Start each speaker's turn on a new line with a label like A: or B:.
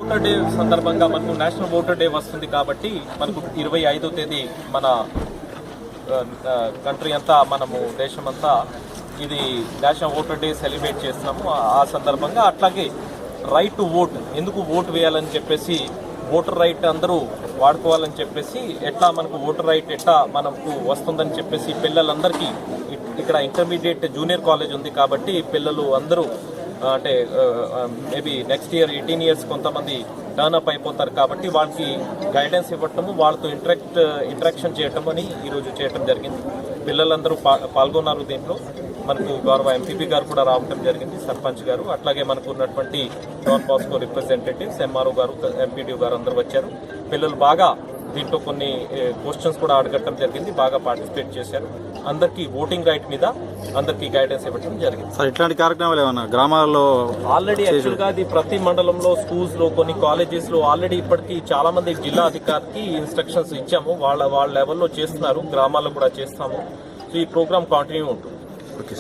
A: Voter day సందర్భంగా మనకు national voter day వస్తుంది కాబట్టి మనకు 25వ తేదీ మన కంట్రీ అంతా మనము దేశమంతా ఇది నేషనల్ ఓటర్ డే సెలబ్రేట్ చేస్తున్నాము. ఆ సందర్భంగా అట్లాగే రైట్ టు ఓట్, ఎందుకు ఓటు వేయాలని చెప్పేసి, ఓటర్ రైట్ అందరూ వాడుకోవాలని చెప్పేసి, ఎట్లా మనకు ఓటర్ రైట్ ఎట్లా మనకు వస్తుందని చెప్పేసి పిల్లలందరికీ ఇక్కడ ఇంటర్మీడియట్ జూనియర్ కాలేజ్ ఉంది కాబట్టి పిల్లలు అందరూ అంటే మేబీ నెక్స్ట్ ఇయర్ 18 ఇయర్స్ కొంతమంది టర్న్ అప్ అయిపోతారు కాబట్టి వాళ్ళకి గైడెన్స్ ఇవ్వటము, వాళ్ళతో ఇంటరాక్షన్ చేయటం అని ఈరోజు చేయటం జరిగింది. పిల్లలందరూ పాల్గొన్నారు. దీంట్లో మనకు గౌరవ ఎంపీపీ గారు కూడా రావటం జరిగింది, సర్పంచ్ గారు, అట్లాగే మనకు ఉన్నటువంటి డాన్ బాస్కో రిప్రజెంటేటివ్స్, ఎంఆర్ఓ గారు, ఎంపీడీ గారు అందరూ వచ్చారు. పిల్లలు బాగా దీంట్లో కొన్ని క్వశ్చన్స్ కూడా అడగటం జరిగింది, బాగా పార్టిసిపేట్ చేశారు. అందరికీ ఓటింగ్ రైట్ మీద అందరికీ గైడెన్స్ ఇవ్వడం జరిగింది.
B: ఇట్లాంటి కార్యక్రమాలు ఏమన్నా గ్రామాల్లో
A: ఆల్రెడీ యాక్చువల్గా అది ప్రతి మండలంలో, స్కూల్స్ లో, కొన్ని కాలేజెస్ లో ఆల్రెడీ ఇప్పటికీ చాలా మంది జిల్లా అధికారికి ఇన్స్ట్రక్షన్స్ ఇచ్చాము. వాళ్ళ లెవెల్లో చేస్తున్నారు, గ్రామాల్లో కూడా చేస్తాము. సో ఈ ప్రోగ్రామ్ కంటిన్యూ ఉంటుంది.
B: ఓకే.